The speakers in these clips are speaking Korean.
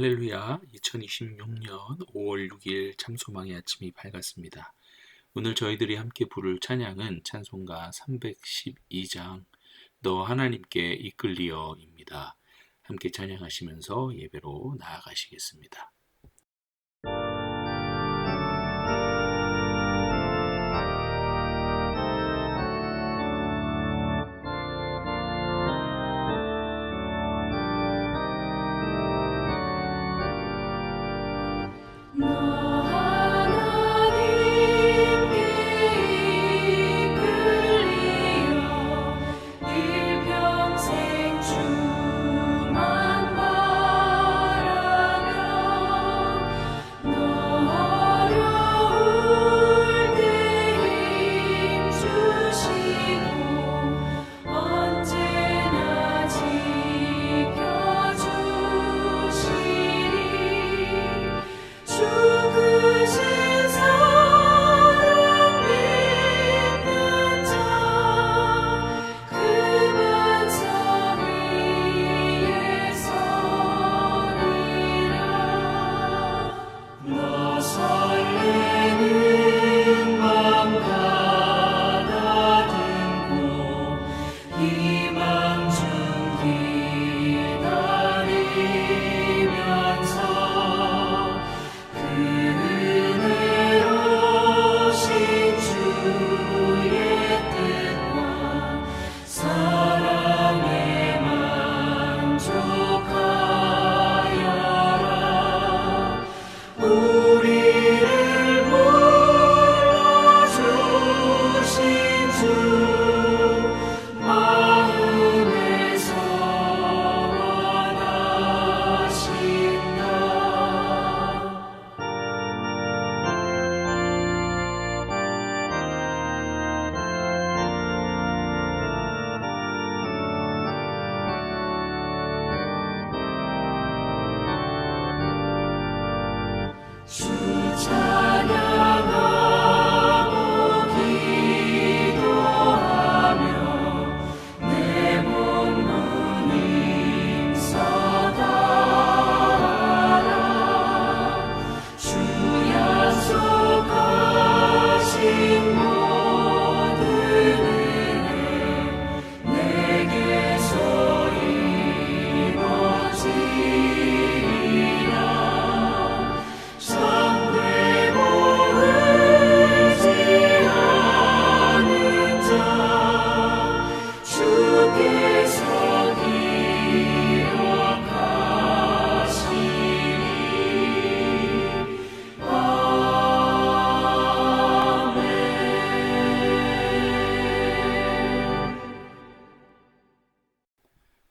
할렐루야, 2026년 5월 6일 참소망의 아침이 밝았습니다. 오늘 저희들이 함께 부를 찬양은 찬송가 312장 너 하나님께 이끌리어입니다. 함께 찬양하시면서 예배로 나아가시겠습니다.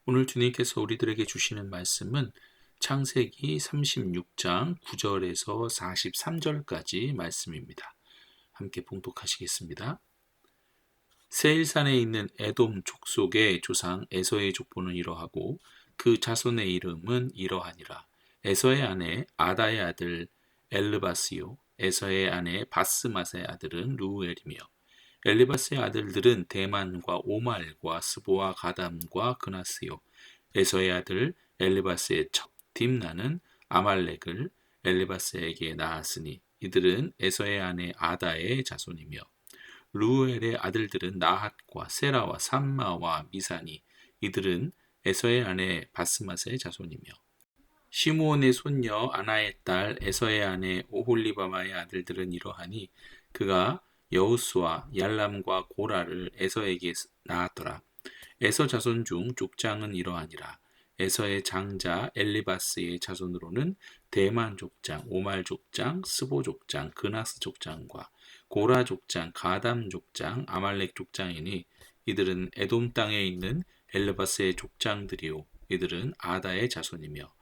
오늘 주님께서 우리들에게 주시는 말씀은 창세기 36장 9절에서 43절까지 말씀입니다. 함께 봉독하시겠습니다. 세일산에 있는 에돔 족속의 조상 에서의 족보는 이러하고 그 자손의 이름은 이러하니라. 에서의 아내 아다의 아들 엘르바스요, 에서의 아내 바스맛의 아들은 루엘이며, 엘리바스의 아들들은 대만과 오말과 스보와 가담과 그나스요, 에서의 아들 엘리바스의 첩 딥나는 아말렉을 엘리바스에게 낳았으니 이들은 에서의 아내 아다의 자손이며, 루엘의 아들들은 나핫과 세라와 삼마와 미사니 이들은 에서의 아내 바스맛의 자손이며, 시므온의 손녀 아나의 딸 에서의 아내 오홀리바마의 아들들은 이러하니 그가 여우스와 얄람과 고라를 에서에게 낳았더라. 에서 자손 중 족장은 이러하니라. 에서의 장자 엘리바스의 자손으로는 대만 족장, 오말 족장, 스보 족장, 그나스 족장과 고라 족장, 가담 족장, 아말렉 족장이니 이들은 에돔 땅에 있는 엘리바스의 족장들이요 이들은 아다의 자손이며,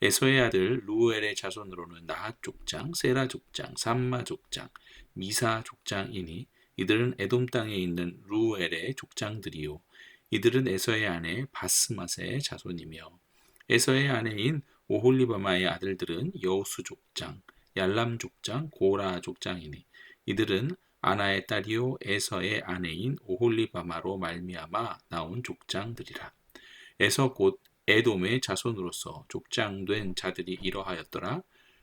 에서의 아들 루엘의 자손으로는 나핫 족장, 세라 족장, 삼마 족장, 미사 족장이니 이들은 에돔 땅에 있는 루엘의 족장들이요 이들은 에서의 아내 바스맛의 자손이며, 에서의 아내인 오홀리바마의 아들들은 여우수 족장, 얄람 족장, 고라 족장이니 이들은 아나의 딸이요 에서의 아내인 오홀리바마로 말미암아 나온 족장들이라. 에서 곧 에돔의 자손으로서 족장된 자들이 이러하였더라.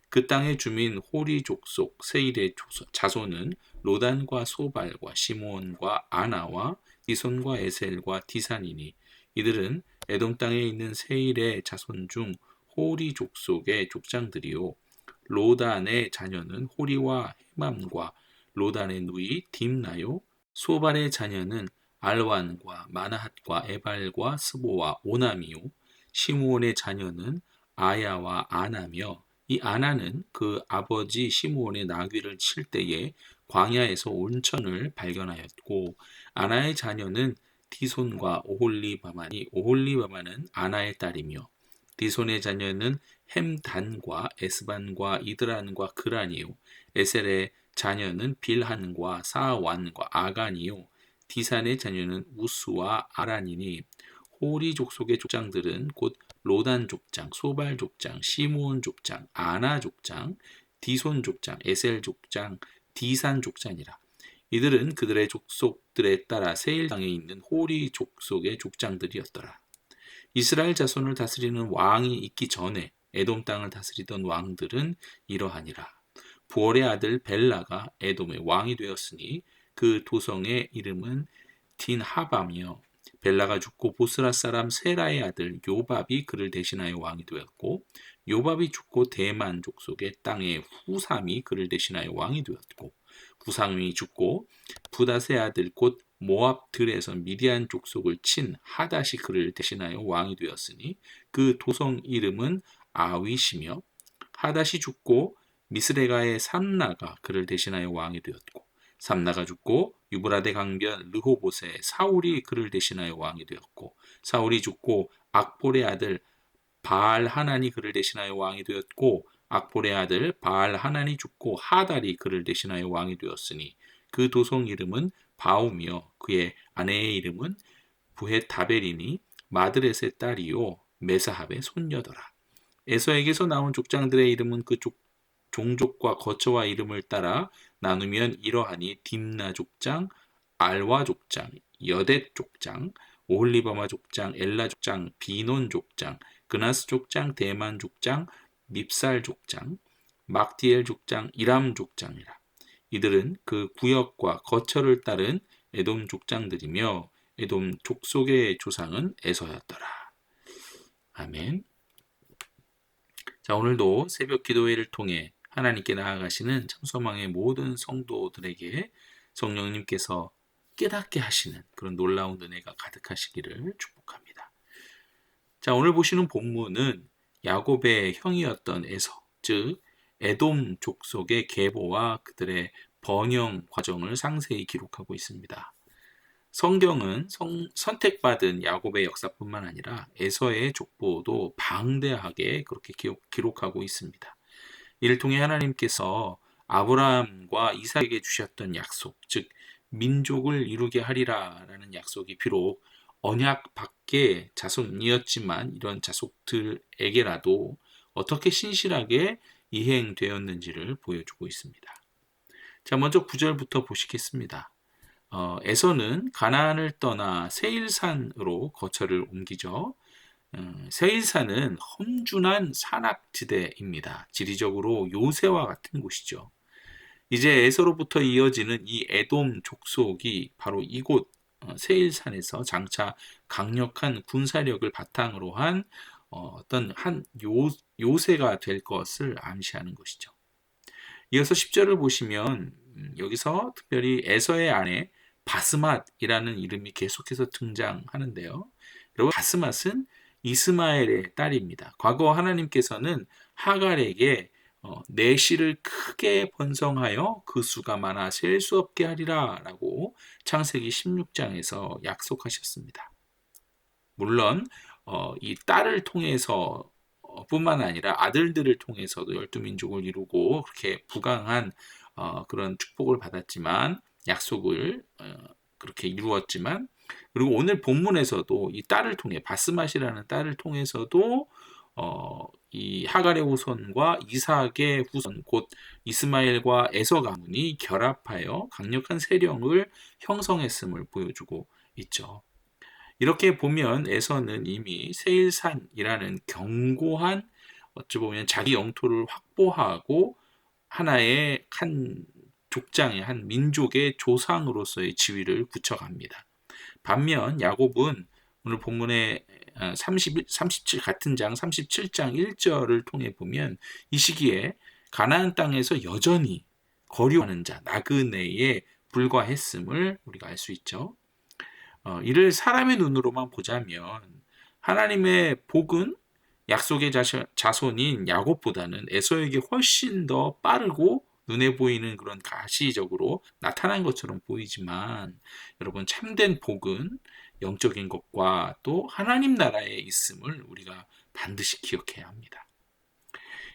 그 땅의 주민 호리 족속 세일의 자손은 로단과 소발과 시므온과 아나와 디손과 에셀과 디산이니 이들은 에돔 땅에 있는 세일의 자손 중 호리 족속의 족장들이요 로단의 자녀는 호리와 헤맘과 로단의 누이 딥나요 소발의 자녀는 알완과 마나핫과 에발과 스보와 오남이요 시므온의 자녀는 아야와 아나며 이 아나는 그 아버지 시므온의 나귀를 칠 때에 광야에서 온천을 발견하였고 아나의 자녀는 디손과 오홀리바마니 오홀리바마는 아나의 딸이며 디손의 자녀는 햄단과 에스반과 이드란과 그란이요 에셀의 자녀는 빌한과 사완과 아간이요 디산의 자녀는 우스와 아란이니 호리 족속의 족장들은 곧 로단 족장, 소발 족장, 시므온 족장, 아나 족장, 디손 족장, 에셀 족장, 디산 족장이라. 이들은 그들의 족속들에 따라 세일 땅에 있는 호리 족속의 족장들이었더라. 이스라엘 자손을 다스리는 왕이 있기 전에 에돔 땅을 다스리던 왕들은 이러하니라. 부월의 아들 벨라가 에돔의 왕이 되었으니 그 도성의 이름은 딘하바며 벨라가 죽고 보스라 사람 세라의 아들 요밥이 그를 대신하여 왕이 되었고 요밥이 죽고 대만 족속의 땅의 후삼이 그를 대신하여 왕이 되었고 후삼이 죽고 부닷의 아들 곧 모압들에서 미디안 족속을 친 하닷이 그를 대신하여 왕이 되었으니 그 도성 이름은 아윗이며 하닷이 죽고 미스레가의 삼나가 그를 대신하여 왕이 되었고 삼나가 죽고 유브라데 강변 르호봇의 사울이 그를 대신하여 왕이 되었고 사울이 죽고 악볼의 아들 바알 하난이 그를 대신하여 왕이 되었고 악볼의 아들 바알 하난이 죽고 하달이 그를 대신하여 왕이 되었으니 그 도성 이름은 바우며 그의 아내의 이름은 부헷다벨이니 마드렛의 딸이요 메사합의 손녀더라. 에서에게서 나온 족장들의 이름은 그 종족과 거처와 이름을 따라 나누면 이러하니 딥나 족장, 알와 족장, 여댓 족장, 오홀리바마 족장, 엘라 족장, 비논 족장, 그나스 족장, 대만 족장, 밉살 족장, 막디엘 족장, 이람 족장이라. 이들은 그 구역과 거처를 따른 에돔 족장들이며 에돔 족속의 조상은 에서였더라. 아멘. 자, 오늘도 새벽 기도회를 통해 하나님께 나아가시는 참소망의 모든 성도들에게 성령님께서 깨닫게 하시는 그런 놀라운 은혜가 가득하시기를 축복합니다. 자, 오늘 보시는 본문은 야곱의 형이었던 에서, 즉 에돔 족속의 계보와 그들의 번영 과정을 상세히 기록하고 있습니다. 성경은 선택받은 야곱의 역사뿐만 아니라 에서의 족보도 방대하게 그렇게 기록하고 있습니다. 이를 통해 하나님께서 아브라함과 이삭에게 주셨던 약속, 즉 민족을 이루게 하리라라는 약속이 비록 언약 밖의 자손이었지만 이런 자손들에게라도 어떻게 신실하게 이행되었는지를 보여주고 있습니다. 자, 먼저 9절부터 보시겠습니다. 에서는 가나안을 떠나 세일산으로 거처를 옮기죠. 세일산은 험준한 산악지대입니다. 지리적으로 요새와 같은 곳이죠. 이제 에서로부터 이어지는 이 에돔 족속이 바로 이곳 세일산에서 장차 강력한 군사력을 바탕으로 한 어떤 한 요새가 될 것을 암시하는 것이죠. 이어서 10절을 보시면 여기서 특별히 에서의 아내 바스맛이라는 이름이 계속해서 등장하는데요. 여러분, 바스맛은 이스마엘의 딸입니다. 과거 하나님께서는 하갈에게 내 씨를 크게 번성하여 그 수가 많아 셀 수 없게 하리라 라고 창세기 16장에서 약속하셨습니다. 물론 이 딸을 통해서 뿐만 아니라 아들들을 통해서도 12민족을 이루고 그렇게 부강한 그런 축복을 받았지만 약속을 그렇게 이루었지만 그리고 오늘 본문에서도 이 딸을 통해 바스맛이라는 딸을 통해서도 이 하갈의 후손과 이삭의 후손 곧 이스마엘과 에서 가문이 결합하여 강력한 세력을 형성했음을 보여주고 있죠. 이렇게 보면 에서는 이미 세일산이라는 견고한 어찌 보면 자기 영토를 확보하고 하나의 한 족장의 한 민족의 조상으로서의 지위를 굳혀갑니다. 반면 야곱은 오늘 본문의 37 같은 장 37장 1절을 통해 보면 이 시기에 가나안 땅에서 여전히 거류하는 자 나그네에 불과했음을 우리가 알 수 있죠. 이를 사람의 눈으로만 보자면 하나님의 복은 약속의 자손인 야곱보다는 에서에게 훨씬 더 빠르고 눈에 보이는 그런 가시적으로 나타난 것처럼 보이지만 여러분 참된 복은 영적인 것과 또 하나님 나라에 있음을 우리가 반드시 기억해야 합니다.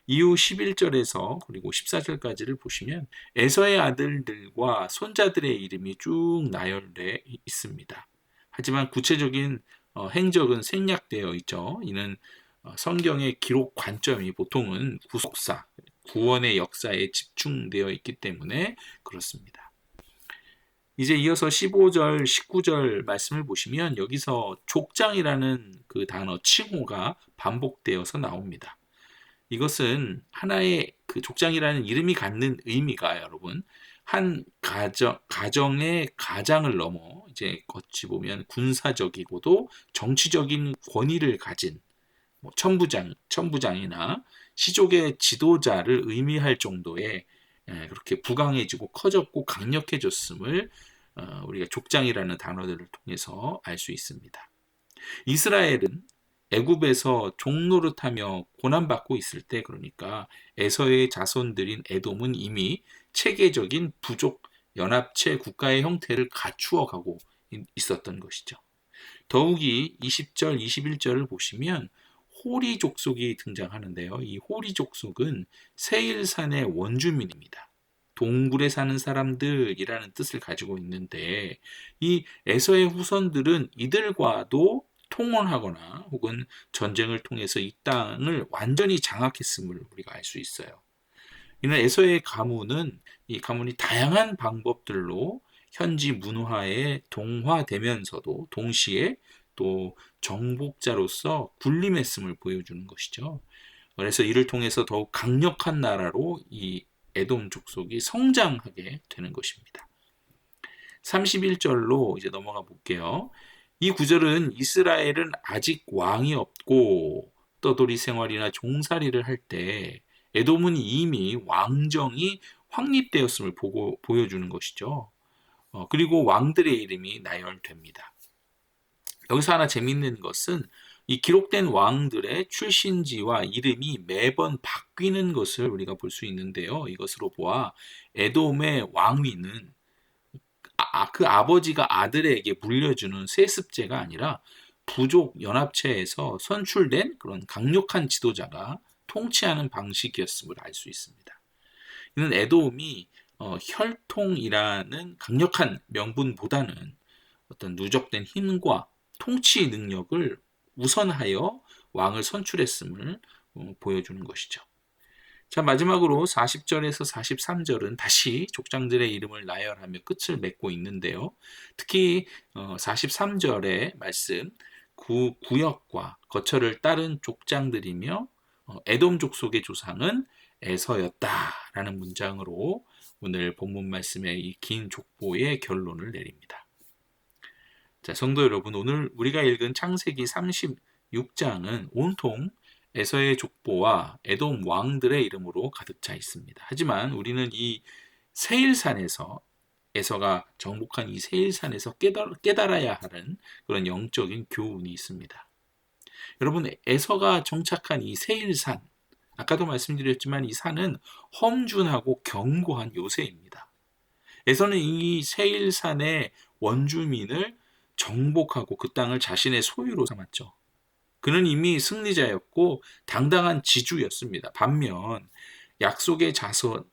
이후 11절에서 그리고 14절까지를 보시면 에서의 아들들과 손자들의 이름이 쭉 나열되어 있습니다. 하지만 구체적인 행적은 생략되어 있죠. 이는 성경의 기록 관점이 보통은 구속사, 구원의 역사에 집중되어 있기 때문에 그렇습니다. 이제 이어서 15절, 19절 말씀을 보시면 여기서 족장이라는 그 단어 칭호가 반복되어서 나옵니다. 이것은 하나의 그 족장이라는 이름이 갖는 의미가 여러분 한 가정의 가장을 넘어 이제 어찌 보면 군사적이고도 정치적인 권위를 가진 천부장이나 시족의 지도자를 의미할 정도의 그렇게 부강해지고 커졌고 강력해졌음을 우리가 족장이라는 단어들을 통해서 알 수 있습니다. 이스라엘은 애굽에서 종노릇하며 고난받고 있을 때 그러니까 에서의 자손들인 에돔은 이미 체계적인 부족 연합체 국가의 형태를 갖추어 가고 있었던 것이죠. 더욱이 20절, 21절을 보시면 호리 족속이 등장하는데요. 이 호리 족속은 세일산의 원주민입니다. 동굴에 사는 사람들이라는 뜻을 가지고 있는데 이 에서의 후손들은 이들과도 통혼하거나 혹은 전쟁을 통해서 이 땅을 완전히 장악했음을 우리가 알 수 있어요. 이는 에서의 가문은 이 가문이 다양한 방법들로 현지 문화에 동화되면서도 동시에 또 정복자로서 군림했음을 보여주는 것이죠. 그래서 이를 통해서 더욱 강력한 나라로 이 에돔 족속이 성장하게 되는 것입니다. 31절로 이제 넘어가 볼게요. 이 구절은 이스라엘은 아직 왕이 없고 떠돌이 생활이나 종살이를 할 때 에돔은 이미 왕정이 확립되었음을 보여주는 것이죠. 그리고 왕들의 이름이 나열됩니다. 여기서 하나 재밌는 것은 이 기록된 왕들의 출신지와 이름이 매번 바뀌는 것을 우리가 볼 수 있는데요. 이것으로 보아 에돔의 왕위는 그 아버지가 아들에게 물려주는 세습제가 아니라 부족 연합체에서 선출된 그런 강력한 지도자가 통치하는 방식이었음을 알 수 있습니다. 이는 에돔이 혈통이라는 강력한 명분보다는 어떤 누적된 힘과 통치 능력을 우선하여 왕을 선출했음을 보여주는 것이죠. 자, 마지막으로 40절에서 43절은 다시 족장들의 이름을 나열하며 끝을 맺고 있는데요. 특히 43절의 말씀, 구역과 거처를 따른 족장들이며 에돔 족속의 조상은 에서였다라는 문장으로 오늘 본문 말씀의 이 긴 족보의 결론을 내립니다. 자, 성도 여러분, 오늘 우리가 읽은 창세기 36장은 온통 에서의 족보와 에돔 왕들의 이름으로 가득 차 있습니다. 하지만 우리는 이 세일산에서 에서가 정복한 이 세일산에서 깨달아야 하는 그런 영적인 교훈이 있습니다. 여러분, 에서가 정착한 이 세일산, 아까도 말씀드렸지만 이 산은 험준하고 견고한 요새입니다. 에서는 이 세일산의 원주민을 정복하고 그 땅을 자신의 소유로 삼았죠. 그는 이미 승리자였고 당당한 지주였습니다. 반면 약속의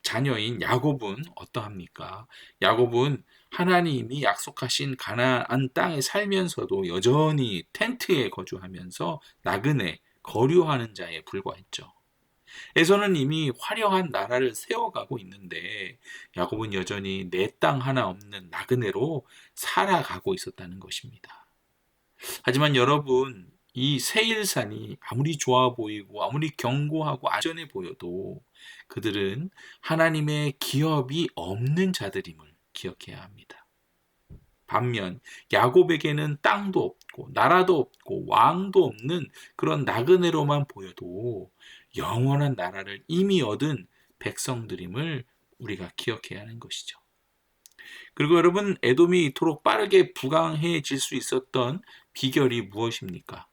자녀인 야곱은 어떠합니까? 야곱은 하나님이 약속하신 가나안 땅에 살면서도 여전히 텐트에 거주하면서 나그네 거류하는 자에 불과했죠. 에서는 이미 화려한 나라를 세워가고 있는데 야곱은 여전히 내 땅 하나 없는 나그네로 살아가고 있었다는 것입니다. 하지만 여러분, 이 세일산이 아무리 좋아 보이고 아무리 견고하고 안전해 보여도 그들은 하나님의 기업이 없는 자들임을 기억해야 합니다. 반면 야곱에게는 땅도 없고 나라도 없고 왕도 없는 그런 나그네로만 보여도 영원한 나라를 이미 얻은 백성들임을 우리가 기억해야 하는 것이죠. 그리고 여러분, 에돔이 이토록 빠르게 부강해질 수 있었던 비결이 무엇입니까?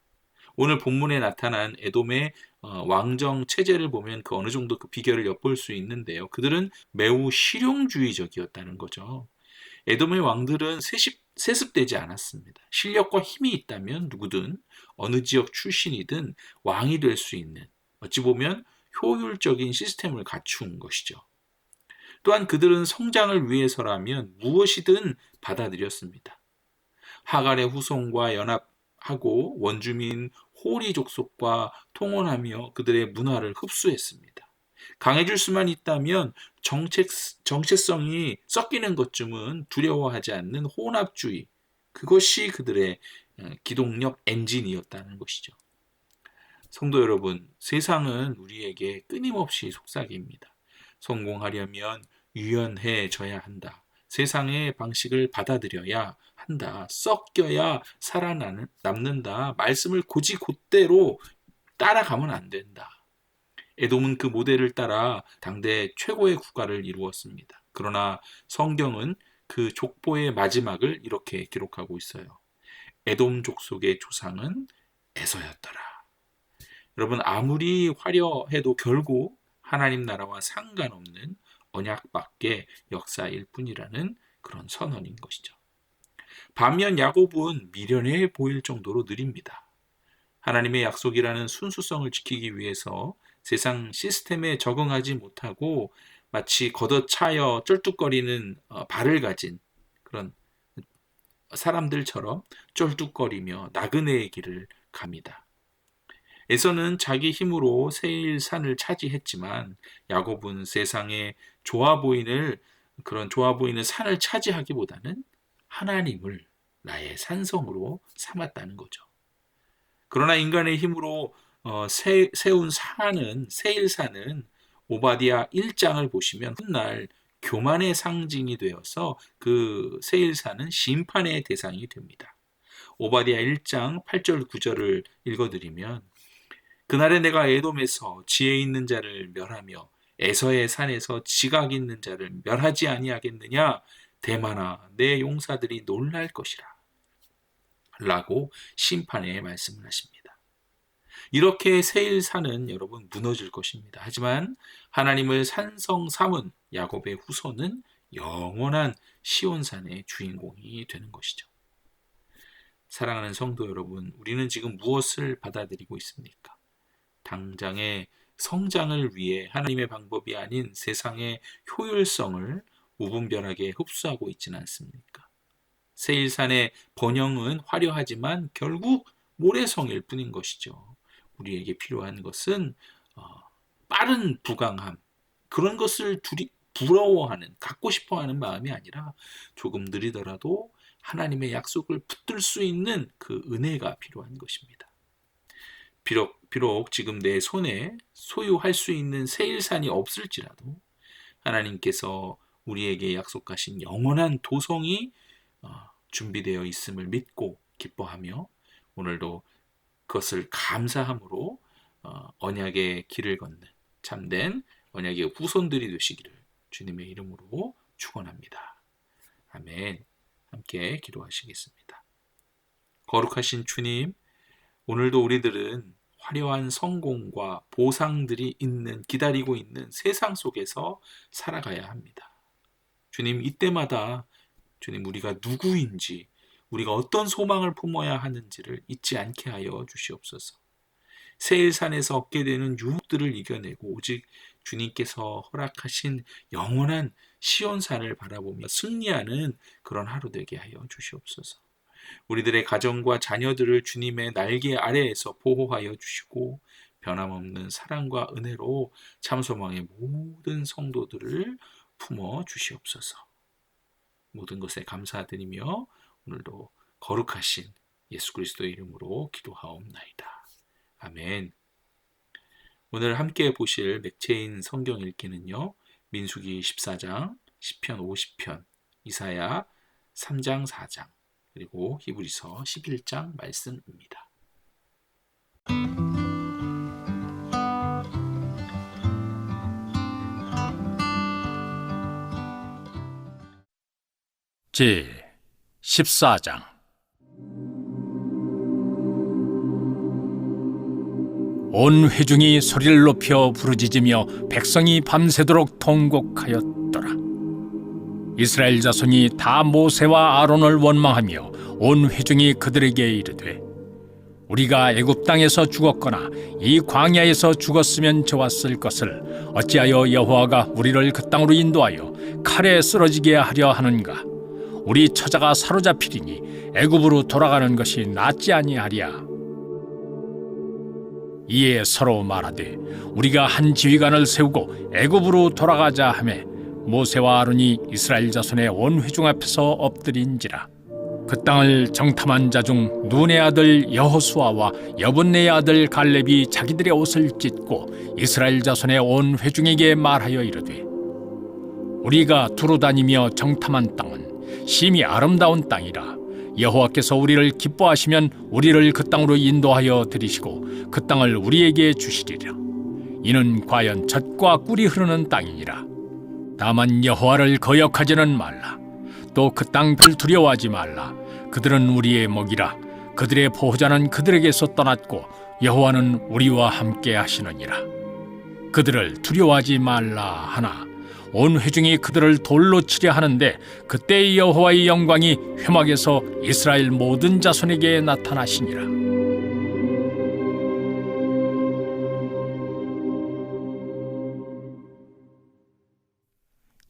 오늘 본문에 나타난 에돔의 왕정 체제를 보면 그 어느 정도 그 비결을 엿볼 수 있는데요. 그들은 매우 실용주의적이었다는 거죠. 에돔의 왕들은 세습되지 않았습니다. 실력과 힘이 있다면 누구든 어느 지역 출신이든 왕이 될 수 있는, 어찌 보면 효율적인 시스템을 갖춘 것이죠. 또한 그들은 성장을 위해서라면 무엇이든 받아들였습니다. 하갈의 후손과 연합하고 원주민 호리 족속과 통혼하며 그들의 문화를 흡수했습니다. 강해질 수만 있다면 정체성이 섞이는 것쯤은 두려워하지 않는 혼합주의, 그것이 그들의 기동력 엔진이었다는 것이죠. 성도 여러분, 세상은 우리에게 끊임없이 속삭입니다. 성공하려면 유연해져야 한다. 세상의 방식을 받아들여야 한다. 섞여야 살아남는다. 말씀을 곧이곧대로 따라가면 안 된다. 에돔은 그 모델을 따라 당대 최고의 국가를 이루었습니다. 그러나 성경은 그 족보의 마지막을 이렇게 기록하고 있어요. 에돔 족속의 조상은 에서였더라. 여러분, 아무리 화려해도 결국 하나님 나라와 상관없는 언약밖의 역사일 뿐이라는 그런 선언인 것이죠. 반면 야곱은 미련해 보일 정도로 느립니다. 하나님의 약속이라는 순수성을 지키기 위해서 세상 시스템에 적응하지 못하고 마치 걷어차여 쩔뚝거리는 발을 가진 그런 사람들처럼 쩔뚝거리며 나그네의 길을 갑니다. 에서는 자기 힘으로 세일 산을 차지했지만 야곱은 세상에 좋아 보이는 산을 차지하기보다는 하나님을 나의 산성으로 삼았다는 거죠. 그러나 인간의 힘으로 세운 산은 세일산은 오바디아 1장을 보시면 훗날 교만의 상징이 되어서 그 세일산은 심판의 대상이 됩니다. 오바디아 1장 8절 9절을 읽어드리면 그날에 내가 에돔에서 지혜 있는 자를 멸하며 에서의 산에서 지각 있는 자를 멸하지 아니하겠느냐. 대만아 내 용사들이 놀랄 것이라 라고 심판의 말씀을 하십니다. 이렇게 세일산은 여러분 무너질 것입니다. 하지만 하나님을 산성 삼은 야곱의 후손은 영원한 시온산의 주인공이 되는 것이죠. 사랑하는 성도 여러분, 우리는 지금 무엇을 받아들이고 있습니까? 당장의 성장을 위해 하나님의 방법이 아닌 세상의 효율성을 무분별하게 흡수하고 있지는 않습니까? 세일산의 번영은 화려하지만 결국 모래성일 뿐인 것이죠. 우리에게 필요한 것은 빠른 부강함, 그런 것을 부러워하는, 갖고 싶어하는 마음이 아니라 조금 느리더라도 하나님의 약속을 붙들 수 있는 그 은혜가 필요한 것입니다. 비록 지금 내 손에 소유할 수 있는 세일산이 없을지라도 하나님께서 우리에게 약속하신 영원한 도성이 준비되어 있음을 믿고 기뻐하며 오늘도 그것을 감사함으로 언약의 길을 걷는 참된 언약의 후손들이 되시기를 주님의 이름으로 축원합니다. 아멘. 함께 기도하시겠습니다. 거룩하신 주님, 오늘도 우리들은 화려한 성공과 보상들이 기다리고 있는 세상 속에서 살아가야 합니다. 주님, 이때마다 주님, 우리가 누구인지, 우리가 어떤 소망을 품어야 하는지를 잊지 않게 하여 주시옵소서. 세일산에서 얻게 되는 유혹들을 이겨내고 오직 주님께서 허락하신 영원한 시온산을 바라보며 승리하는 그런 하루 되게 하여 주시옵소서. 우리들의 가정과 자녀들을 주님의 날개 아래에서 보호하여 주시고 변함없는 사랑과 은혜로 참소망의 모든 성도들을 품어 주시옵소서. 모든 것에 감사드리며 오늘도 거룩하신 예수 그리스도의 이름으로 기도하옵나이다. 아멘. 오늘 함께 보실 맥체인 성경 읽기는요. 민수기 14장, 시편 50편, 이사야 3장 4장, 그리고 히브리서 11장 말씀입니다. 제 14장. 온 회중이 소리를 높여 부르짖으며 백성이 밤새도록 통곡하였더라. 이스라엘 자손이 다 모세와 아론을 원망하며 온 회중이 그들에게 이르되, 우리가 애굽 땅에서 죽었거나 이 광야에서 죽었으면 좋았을 것을 어찌하여 여호와가 우리를 그 땅으로 인도하여 칼에 쓰러지게 하려 하는가? 우리 처자가 사로잡히리니 애굽으로 돌아가는 것이 낫지 아니하랴. 이에 서로 말하되, 우리가 한 지휘관을 세우고 애굽으로 돌아가자 하매 모세와 아론이 이스라엘 자손의 온 회중 앞에서 엎드린지라. 그 땅을 정탐한 자 중 눈의 아들 여호수아와 여분네의 아들 갈렙이 자기들의 옷을 찢고 이스라엘 자손의 온 회중에게 말하여 이르되, 우리가 두루 다니며 정탐한 땅은 심히 아름다운 땅이라. 여호와께서 우리를 기뻐하시면 우리를 그 땅으로 인도하여 들이시고 그 땅을 우리에게 주시리라. 이는 과연 젖과 꿀이 흐르는 땅이니라. 다만 여호와를 거역하지는 말라. 또 그 땅을 두려워하지 말라. 그들은 우리의 먹이라. 그들의 보호자는 그들에게서 떠났고 여호와는 우리와 함께 하시느니라. 그들을 두려워하지 말라 하나 온 회중이 그들을 돌로 치려 하는데 그때 여호와의 영광이 회막에서 이스라엘 모든 자손에게 나타나시니라.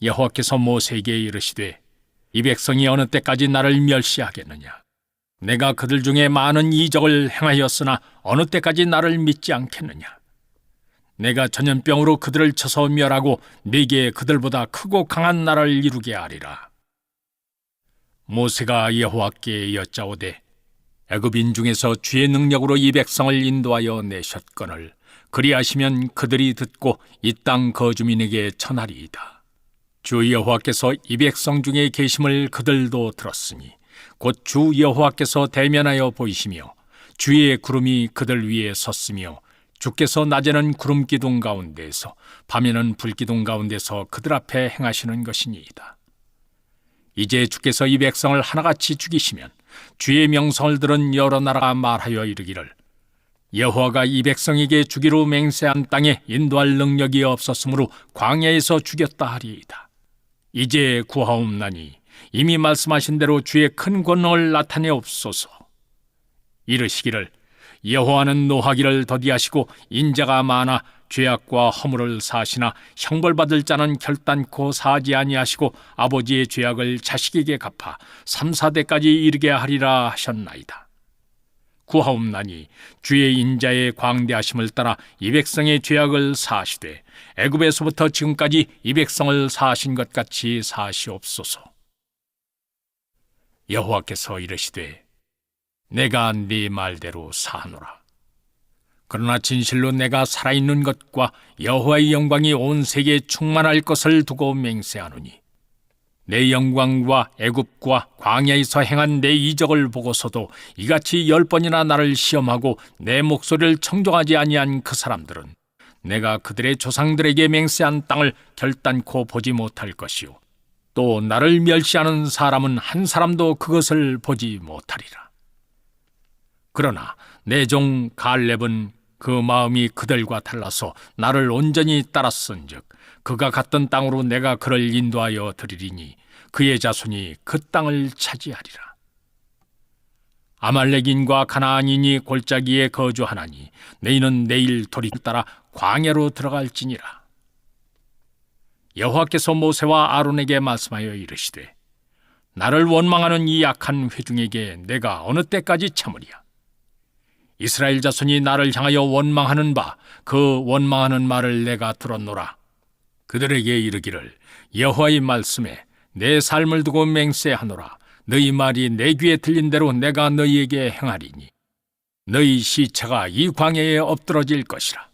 여호와께서 모세에게 이르시되, 이 백성이 어느 때까지 나를 멸시하겠느냐? 내가 그들 중에 많은 이적을 행하였으나 어느 때까지 나를 믿지 않겠느냐? 내가 전염병으로 그들을 쳐서 멸하고 네게 그들보다 크고 강한 나라를 이루게 하리라. 모세가 여호와께 여짜오되, 애굽인 중에서 주의 능력으로 이 백성을 인도하여 내셨거늘 그리하시면 그들이 듣고 이 땅 거주민에게 전하리이다. 주 여호와께서 이 백성 중에 계심을 그들도 들었으니 곧 주 여호와께서 대면하여 보이시며 주의 구름이 그들 위에 섰으며 주께서 낮에는 구름 기둥 가운데서 밤에는 불 기둥 가운데서 그들 앞에 행하시는 것이니이다. 이제 주께서 이 백성을 하나같이 죽이시면 주의 명성을 들은 여러 나라가 말하여 이르기를, 여호와가 이 백성에게 주기로 맹세한 땅에 인도할 능력이 없었으므로 광야에서 죽였다 하리이다. 이제 구하옵나니 이미 말씀하신 대로 주의 큰 권능을 나타내옵소서. 이르시기를, 여호와는 노하기를 더디하시고 인자가 많아 죄악과 허물을 사하시나 형벌받을 자는 결단코 사하지 아니하시고 아버지의 죄악을 자식에게 갚아 3, 4대까지 이르게 하리라 하셨나이다. 구하옵나니 주의 인자의 광대하심을 따라 이 백성의 죄악을 사하시되 애굽에서부터 지금까지 이 백성을 사하신 것 같이 사하시옵소서. 여호와께서 이르시되, 내가 네 말대로 사하노라. 그러나 진실로 내가 살아있는 것과 여호와의 영광이 온 세계에 충만할 것을 두고 맹세하노니, 내 영광과 애굽과 광야에서 행한 내 이적을 보고서도 이같이 10번이나 나를 시험하고 내 목소리를 청종하지 아니한 그 사람들은 내가 그들의 조상들에게 맹세한 땅을 결단코 보지 못할 것이요, 또 나를 멸시하는 사람은 한 사람도 그것을 보지 못하리라. 그러나 내 종 갈렙은 그 마음이 그들과 달라서 나를 온전히 따랐은즉 그가 갔던 땅으로 내가 그를 인도하여 드리리니 그의 자손이 그 땅을 차지하리라. 아말렉인과 가나안인이 골짜기에 거주하나니 너희는 내일 도리를 따라 광야로 들어갈지니라. 여호와께서 모세와 아론에게 말씀하여 이르시되, 나를 원망하는 이 악한 회중에게 내가 어느 때까지 참으랴? 이스라엘 자손이 나를 향하여 원망하는 바 그 원망하는 말을 내가 들었노라. 그들에게 이르기를, 여호와의 말씀에 내 삶을 두고 맹세하노라. 너희 말이 내 귀에 들린 대로 내가 너희에게 행하리니 너희 시체가 이 광야에 엎드러질 것이라.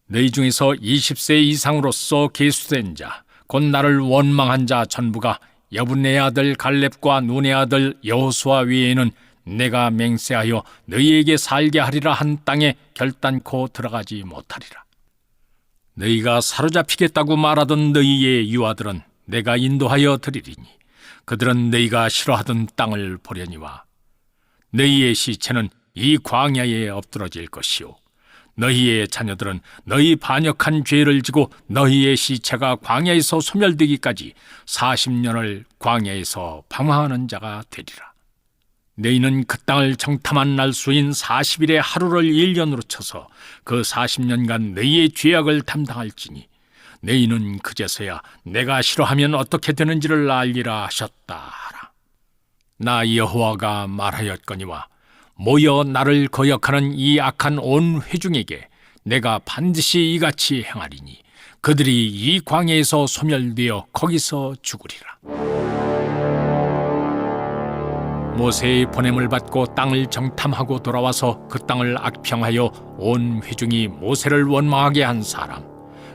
너희 중에서 20세 이상으로서 계수된 자, 곧 나를 원망한 자 전부가 여분의 아들 갈렙과 눈의 아들 여호수아 외에는 내가 맹세하여 너희에게 살게 하리라 한 땅에 결단코 들어가지 못하리라. 너희가 사로잡히겠다고 말하던 너희의 유아들은 내가 인도하여 드리리니 그들은 너희가 싫어하던 땅을 보려니와 너희의 시체는 이 광야에 엎드러질 것이요 너희의 자녀들은 너희 반역한 죄를 지고 너희의 시체가 광야에서 소멸되기까지 40년을 광야에서 방황하는 자가 되리라. 너희는 그 땅을 정탐한 날 수인 40일의 하루를 1년으로 쳐서 그 40년간 너희의 죄악을 담당할지니 너희는 그제서야 내가 싫어하면 어떻게 되는지를 알리라 하셨다 하라. 나 여호와가 말하였거니와 모여 나를 거역하는 이 악한 온 회중에게 내가 반드시 이같이 행하리니 그들이 이 광야에서 소멸되어 거기서 죽으리라. 모세의 보냄을 받고 땅을 정탐하고 돌아와서 그 땅을 악평하여 온 회중이 모세를 원망하게 한 사람,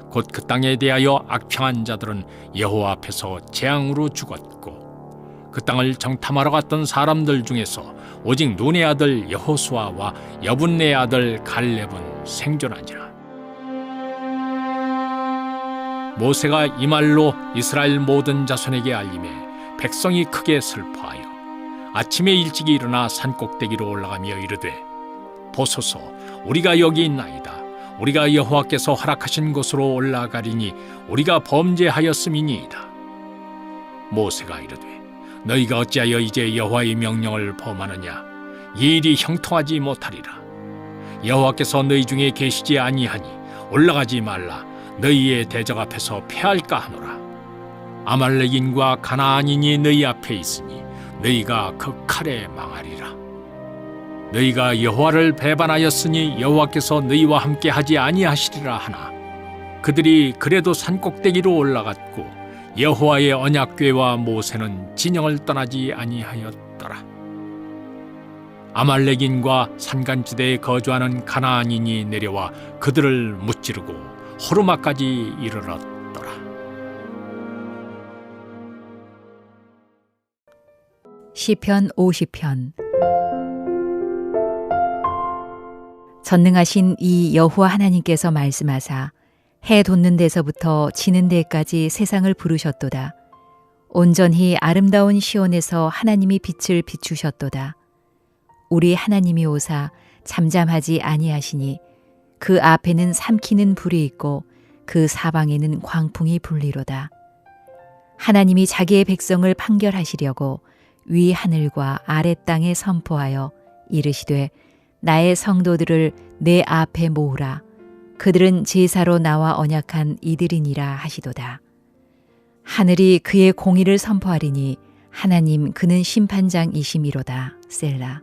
곧 그 땅에 대하여 악평한 자들은 여호와 앞에서 재앙으로 죽었고 그 땅을 정탐하러 갔던 사람들 중에서 오직 눈의 아들 여호수아와 여분의 아들 갈렙은 생존하니라. 모세가 이 말로 이스라엘 모든 자손에게 알림해 백성이 크게 슬퍼하여 아침에 일찍이 일어나 산꼭대기로 올라가며 이르되 보소서 우리가 여기 있나이다. 우리가 여호와께서 허락하신 곳으로 올라가리니 우리가 범죄하였음이니이다. 모세가 이르되 너희가 어찌하여 이제 여호와의 명령을 범하느냐? 이 일이 형통하지 못하리라. 여호와께서 너희 중에 계시지 아니하니 올라가지 말라. 너희의 대적 앞에서 패할까 하노라. 아말렉인과 가나안인이 너희 앞에 있으니 너희가 그 칼에 망하리라. 너희가 여호와를 배반하였으니 여호와께서 너희와 함께 하지 아니하시리라 하나 그들이 그래도 산꼭대기로 올라갔고 여호와의 언약궤와 모세는 진영을 떠나지 아니하였더라. 아말렉인과 산간지대에 거주하는 가나안인이 내려와 그들을 무찌르고 호르마까지 이르렀더라. 시편 50편. 전능하신 이 여호와 하나님께서 말씀하사 해 돋는 데서부터 지는 데까지 세상을 부르셨도다. 온전히 아름다운 시온에서 하나님이 빛을 비추셨도다. 우리 하나님이 오사 잠잠하지 아니하시니 그 앞에는 삼키는 불이 있고 그 사방에는 광풍이 불리로다. 하나님이 자기의 백성을 판결하시려고 위 하늘과 아래 땅에 선포하여 이르시되 나의 성도들을 내 앞에 모으라. 그들은 제사로 나와 언약한 이들이니라 하시도다. 하늘이 그의 공의를 선포하리니 하나님 그는 심판장이시미로다. 셀라.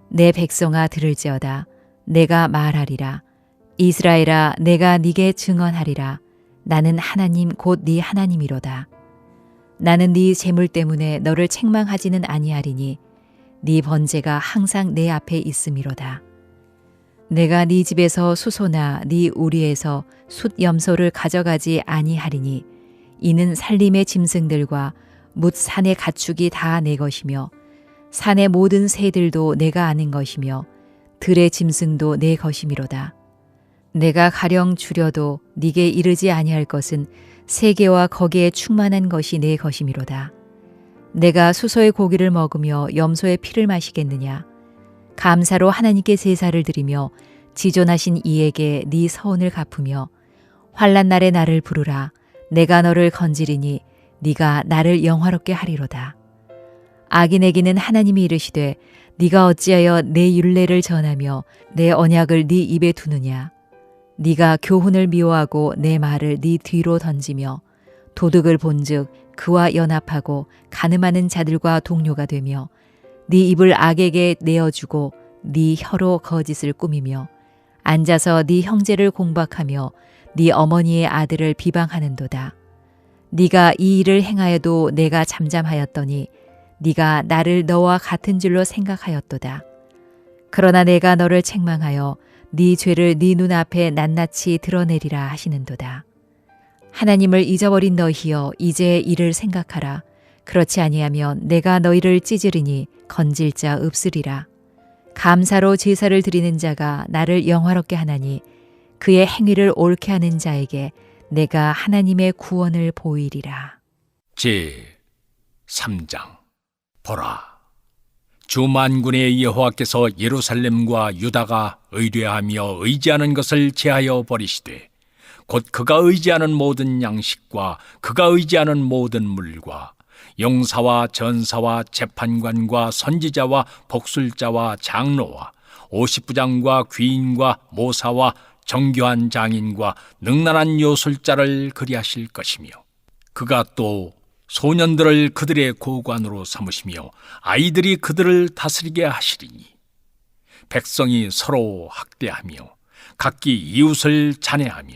내 백성아 들을지어다. 내가 말하리라. 이스라엘아 내가 네게 증언하리라. 나는 하나님 곧 네 하나님이로다. 나는 네 재물 때문에 너를 책망하지는 아니하리니 네 번제가 항상 내 앞에 있음이로다. 내가 네 집에서 수소나 네 우리에서 숫 염소를 가져가지 아니하리니 이는 산림의 짐승들과 뭇 산의 가축이 다 내 것이며 산의 모든 새들도 내가 아는 것이며 들의 짐승도 내 것이미로다. 내가 가령 주려도 네게 이르지 아니할 것은 세계와 거기에 충만한 것이 내 것이미로다. 내가 수소의 고기를 먹으며 염소의 피를 마시겠느냐? 감사로 하나님께 제사를 드리며 지존하신 이에게 네 서운을 갚으며 환난 날에 나를 부르라. 내가 너를 건지리니 네가 나를 영화롭게 하리로다. 악인에게는 하나님이 이르시되 네가 어찌하여 내 율례를 전하며 내 언약을 네 입에 두느냐? 네가 교훈을 미워하고 내 말을 네 뒤로 던지며 도둑을 본즉 그와 연합하고 간음하는 자들과 동료가 되며 네 입을 악에게 내어주고 네 혀로 거짓을 꾸미며 앉아서 네 형제를 공박하며 네 어머니의 아들을 비방하는도다. 네가 이 일을 행하여도 내가 잠잠하였더니 네가 나를 너와 같은 줄로 생각하였도다. 그러나 내가 너를 책망하여 네 죄를 네 눈앞에 낱낱이 드러내리라 하시는도다. 하나님을 잊어버린 너희여, 이제 이를 생각하라. 그렇지 아니하면 내가 너희를 찢으리니 건질 자 없으리라. 감사로 제사를 드리는 자가 나를 영화롭게 하나니 그의 행위를 옳게 하는 자에게 내가 하나님의 구원을 보이리라. 제 3장. 보라, 주 만군의 여호와께서 예루살렘과 유다가 의뢰하며 의지하는 것을 제하여 버리시되 곧 그가 의지하는 모든 양식과 그가 의지하는 모든 물과 용사와 전사와 재판관과 선지자와 복술자와 장로와 50부장과 귀인과 모사와 정교한 장인과 능란한 요술자를 그리하실 것이며 그가 또 소년들을 그들의 고관으로 삼으시며 아이들이 그들을 다스리게 하시리니 백성이 서로 학대하며 각기 이웃을 잔해하며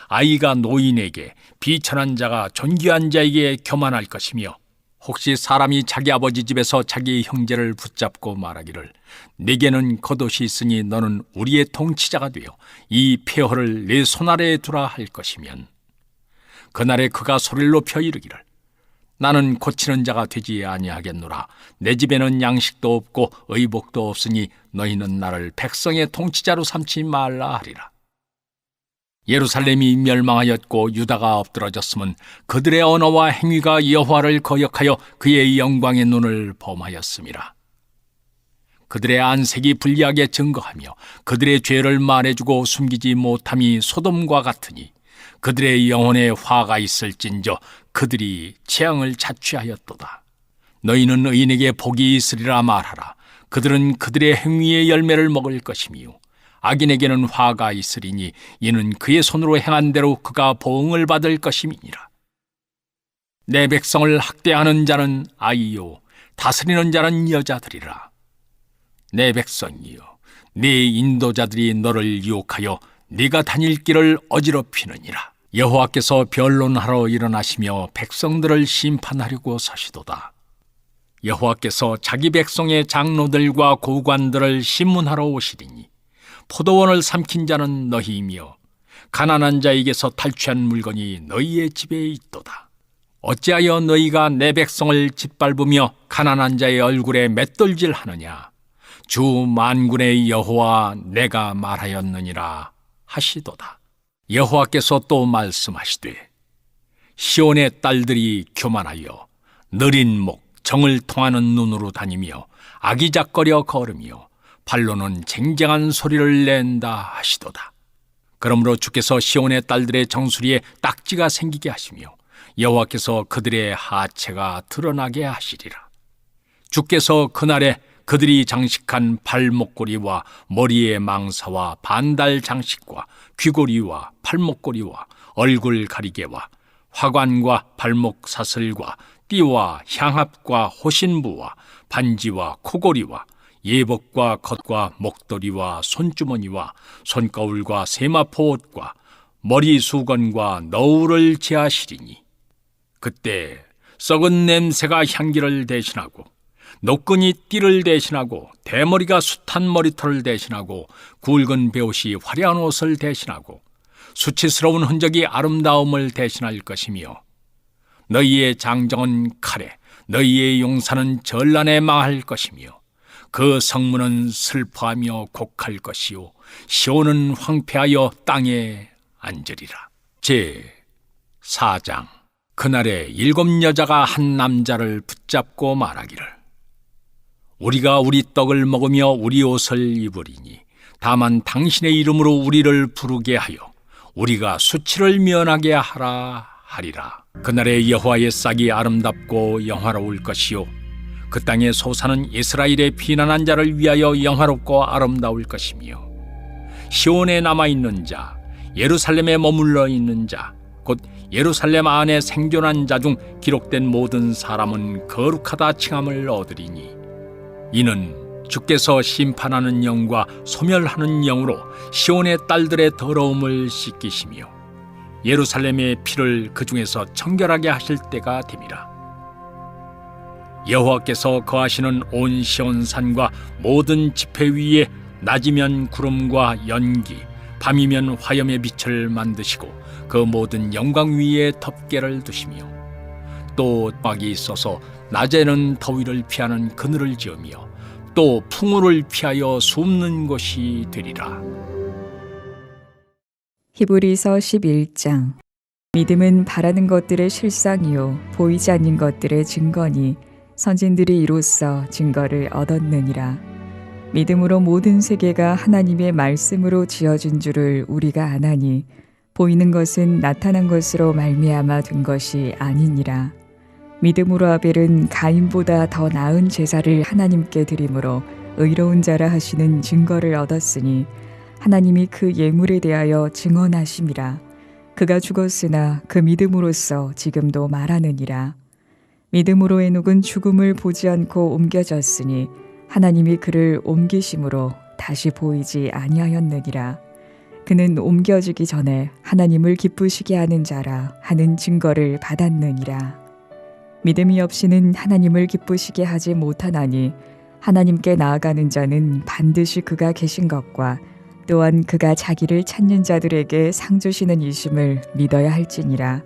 아이가 노인에게 비천한 자가 존귀한 자에게 교만할 것이며 혹시 사람이 자기 아버지 집에서 자기 형제를 붙잡고 말하기를 내게는 겉옷이 있으니 너는 우리의 통치자가 되어 이 폐허를 내 손아래에 두라 할 것이면 그날에 그가 소리를 높여 이르기를 나는 고치는 자가 되지 아니하겠노라. 내 집에는 양식도 없고 의복도 없으니 너희는 나를 백성의 통치자로 삼지 말라 하리라. 예루살렘이 멸망하였고 유다가 엎드러졌음은 그들의 언어와 행위가 여호와를 거역하여 그의 영광의 눈을 범하였음이라. 그들의 안색이 불리하게 증거하며 그들의 죄를 말해주고 숨기지 못함이 소돔과 같으니 그들의 영혼에 화가 있을진저 그들이 재앙을 자취하였도다. 너희는 의인에게 복이 있으리라 말하라. 그들은 그들의 행위의 열매를 먹을 것이며 악인에게는 화가 있으리니 이는 그의 손으로 행한 대로 그가 보응을 받을 것임이니라. 내 백성을 학대하는 자는 아이요 다스리는 자는 여자들이라. 내 백성이여, 네 인도자들이 너를 유혹하여 네가 다닐 길을 어지럽히느니라. 여호와께서 변론하러 일어나시며 백성들을 심판하려고 서시도다. 여호와께서 자기 백성의 장로들과 고관들을 심문하러 오시리니 포도원을 삼킨 자는 너희이며 가난한 자에게서 탈취한 물건이 너희의 집에 있도다. 어찌하여 너희가 내 백성을 짓밟으며 가난한 자의 얼굴에 맷돌질 하느냐. 주 만군의 여호와 내가 말하였느니라 하시도다. 여호와께서 또 말씀하시되 시온의 딸들이 교만하여 느린 목 정을 통하는 눈으로 다니며 아기작거려 걸으며 발로는 쟁쟁한 소리를 낸다 하시도다. 그러므로 주께서 시온의 딸들의 정수리에 딱지가 생기게 하시며 여호와께서 그들의 하체가 드러나게 하시리라. 주께서 그날에 그들이 장식한 발목걸이와 머리의 망사와 반달 장식과 귀걸이와 팔목걸이와 얼굴 가리개와 화관과 발목 사슬과 띠와 향합과 호신부와 반지와 코걸이와 예복과 겉과 목도리와 손주머니와 손거울과 세마포 옷과 머리 수건과 너울을 제하시리니 그때 썩은 냄새가 향기를 대신하고 노끈이 띠를 대신하고 대머리가 숱한 머리털을 대신하고 굵은 베옷이 화려한 옷을 대신하고 수치스러운 흔적이 아름다움을 대신할 것이며 너희의 장정은 칼에 너희의 용사는 전란에 망할 것이며 그 성문은 슬퍼하며 곡할 것이요 시온은 황폐하여 땅에 앉으리라. 제 4장. 그날에 7 여자가 한 남자를 붙잡고 말하기를 우리가 우리 떡을 먹으며 우리 옷을 입으리니 다만 당신의 이름으로 우리를 부르게 하여 우리가 수치를 면하게 하라 하리라. 그날에 여호와의 싹이 아름답고 영화로울 것이요 그 땅의 소사는 이스라엘의 피난한 자를 위하여 영화롭고 아름다울 것이며 시온에 남아있는 자 예루살렘에 머물러 있는 자 곧 예루살렘 안에 생존한 자 중 기록된 모든 사람은 거룩하다 칭함을 얻으리니 이는 주께서 심판하는 영과 소멸하는 영으로 시온의 딸들의 더러움을 씻기시며 예루살렘의 피를 그 중에서 청결하게 하실 때가 됨이라. 여호와께서 거하시는 온 시온산과 모든 지폐 위에 낮이면 구름과 연기, 밤이면 화염의 빛을 만드시고 그 모든 영광 위에 덮개를 두시며 또 막이 있어서 낮에는 더위를 피하는 그늘을 지으며 또 풍우를 피하여 숨는 곳이 되리라. 히브리서 11장. 믿음은 바라는 것들의 실상이요 보이지 않는 것들의 증거니 선진들이 이로써 증거를 얻었느니라. 믿음으로 모든 세계가 하나님의 말씀으로 지어진 줄을 우리가 아나니 보이는 것은 나타난 것으로 말미암아 된 것이 아니니라. 믿음으로 아벨은 가인보다 더 나은 제사를 하나님께 드림으로 의로운 자라 하시는 증거를 얻었으니 하나님이 그 예물에 대하여 증언하심이라. 그가 죽었으나 그 믿음으로써 지금도 말하느니라. 믿음으로 에녹은 죽음을 보지 않고 옮겨졌으니 하나님이 그를 옮기심으로 다시 보이지 아니하였느니라. 그는 옮겨지기 전에 하나님을 기쁘시게 하는 자라 하는 증거를 받았느니라. 믿음이 없이는 하나님을 기쁘시게 하지 못하나니 하나님께 나아가는 자는 반드시 그가 계신 것과 또한 그가 자기를 찾는 자들에게 상 주시는 이심을 믿어야 할지니라.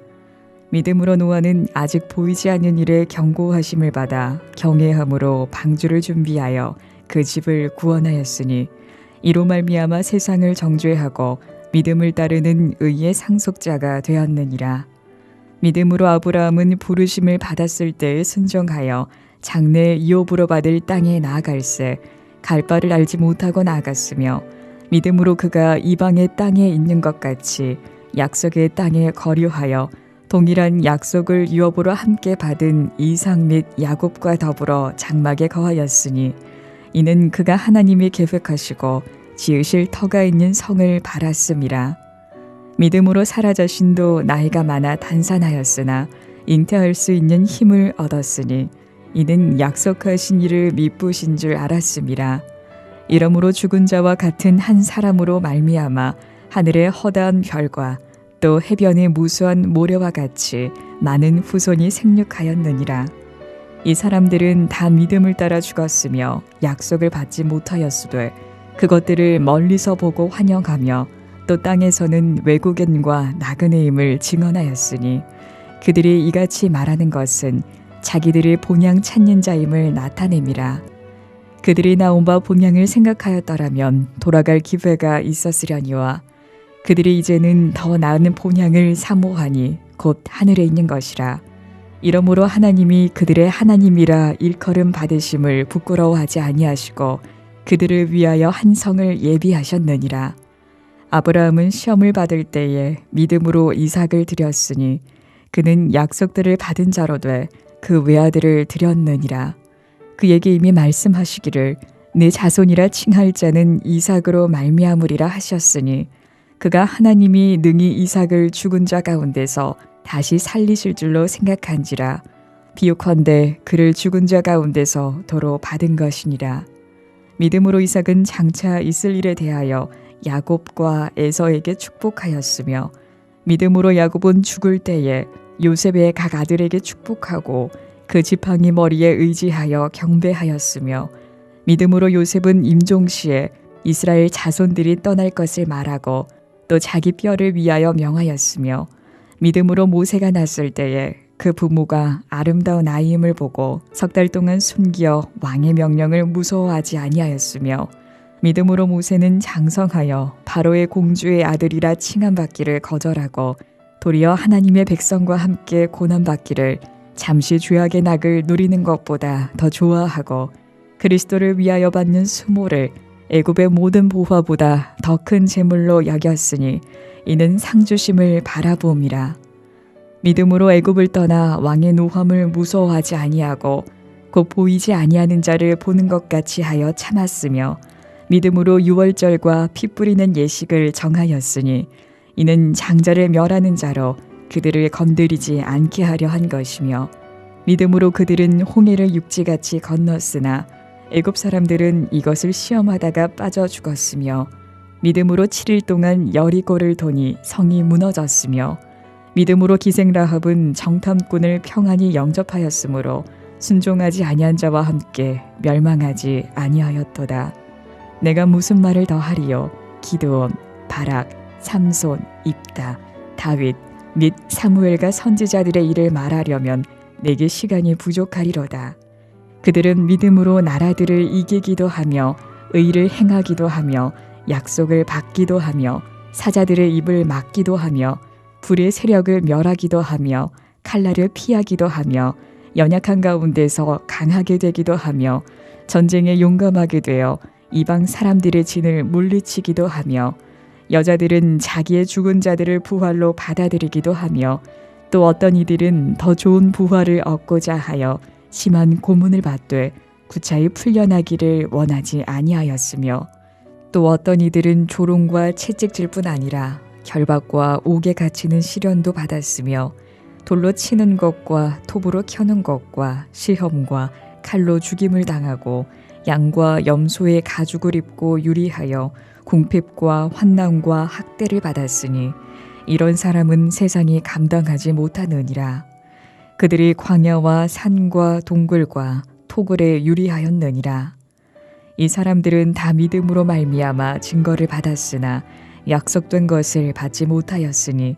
믿음으로 노아는 아직 보이지 않는 일에 경고하심을 받아 경외함으로 방주를 준비하여 그 집을 구원하였으니 이로 말미암아 세상을 정죄하고 믿음을 따르는 의의 상속자가 되었느니라. 믿음으로 아브라함은 부르심을 받았을 때에 순종하여 장래 이업으로 받을 땅에 나아갈새 갈 바를 알지 못하고 나아갔으며 믿음으로 그가 이방의 땅에 있는 것 같이 약속의 땅에 거류하여 동일한 약속을 유업으로 함께 받은 이삭 및 야곱과 더불어 장막에 거하였으니 이는 그가 하나님이 계획하시고 지으실 터가 있는 성을 바랐음이라. 믿음으로 사라 자신도 나이가 많아 단산하였으나 잉태할 수 있는 힘을 얻었으니 이는 약속하신 이를 미쁘신 줄 알았음이라. 이러므로 죽은 자와 같은 한 사람으로 말미암아 하늘의 허다한 별과 또 해변의 무수한 모래와 같이 많은 후손이 생육하였느니라. 이 사람들은 다 믿음을 따라 죽었으며 약속을 받지 못하였으되 그것들을 멀리서 보고 환영하며 또 땅에서는 외국인과 나그네임을 증언하였으니 그들이 이같이 말하는 것은 자기들이 본향 찾는 자임을 나타냄이라. 그들이 나온 바 본향을 생각하였더라면 돌아갈 기회가 있었으려니와 그들이 이제는 더 나은 본향을 사모하니 곧 하늘에 있는 것이라. 이러므로 하나님이 그들의 하나님이라 일컬음 받으심을 부끄러워하지 아니하시고 그들을 위하여 한 성을 예비하셨느니라. 아브라함은 시험을 받을 때에 믿음으로 이삭을 드렸으니 그는 약속들을 받은 자로 돼 그 외아들을 드렸느니라. 그에게 이미 말씀하시기를 내 자손이라 칭할 자는 이삭으로 말미암으리라 하셨으니 그가 하나님이 능히 이삭을 죽은 자 가운데서 다시 살리실 줄로 생각한지라. 비옥헌대 그를 죽은 자 가운데서 도로 받은 것이니라. 믿음으로 이삭은 장차 있을 일에 대하여 야곱과 에서에게 축복하였으며 믿음으로 야곱은 죽을 때에 요셉의 각 아들에게 축복하고 그 지팡이 머리에 의지하여 경배하였으며 믿음으로 요셉은 임종시에 이스라엘 자손들이 떠날 것을 말하고 또 자기 뼈를 위하여 명하였으며 믿음으로 모세가 났을 때에 그 부모가 아름다운 아이임을 보고 석 달 동안 숨겨 왕의 명령을 무서워하지 아니하였으며 믿음으로 모세는 장성하여 바로의 공주의 아들이라 칭함받기를 거절하고 도리어 하나님의 백성과 함께 고난받기를 잠시 죄악의 낙을 누리는 것보다 더 좋아하고 그리스도를 위하여 받는 수모를 애굽의 모든 보화보다 더 큰 재물로 여겼으니 이는 상주심을 바라보음이라. 믿음으로 애굽을 떠나 왕의 노함을 무서워하지 아니하고 곧 보이지 아니하는 자를 보는 것 같이 하여 참았으며 믿음으로 유월절과 피 뿌리는 예식을 정하였으니 이는 장자를 멸하는 자로 그들을 건드리지 않게 하려 한 것이며 믿음으로 그들은 홍해를 육지같이 건넜으나 애굽 사람들은 이것을 시험하다가 빠져 죽었으며 믿음으로 7일 동안 여리고를 도니 성이 무너졌으며 믿음으로 기생 라합은 정탐꾼을 평안히 영접하였으므로 순종하지 아니한 자와 함께 멸망하지 아니하였도다. 내가 무슨 말을 더하리요? 기드온, 바락, 삼손, 입다, 다윗 및 사무엘과 선지자들의 일을 말하려면 내게 시간이 부족하리로다. 그들은 믿음으로 나라들을 이기기도 하며 의를 행하기도 하며 약속을 받기도 하며 사자들의 입을 막기도 하며 불의 세력을 멸하기도 하며 칼날을 피하기도 하며 연약한 가운데서 강하게 되기도 하며 전쟁에 용감하게 되어 이방 사람들의 진을 물리치기도 하며 여자들은 자기의 죽은 자들을 부활로 받아들이기도 하며 또 어떤 이들은 더 좋은 부활을 얻고자 하여 심한 고문을 받되 구차히 풀려나기를 원하지 아니하였으며 또 어떤 이들은 조롱과 채찍질뿐 아니라 결박과 옥에 갇히는 시련도 받았으며 돌로 치는 것과 톱으로 켜는 것과 시험과 칼로 죽임을 당하고 양과 염소의 가죽을 입고 유리하여 궁핍과 환난과 학대를 받았으니 이런 사람은 세상이 감당하지 못하느니라. 그들이 광야와 산과 동굴과 토굴에 유리하였느니라. 이 사람들은 다 믿음으로 말미암아 증거를 받았으나 약속된 것을 받지 못하였으니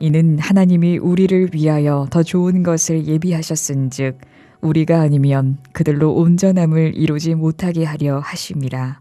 이는 하나님이 우리를 위하여 더 좋은 것을 예비하셨은즉 우리가 아니면 그들로 온전함을 이루지 못하게 하려 하심이라.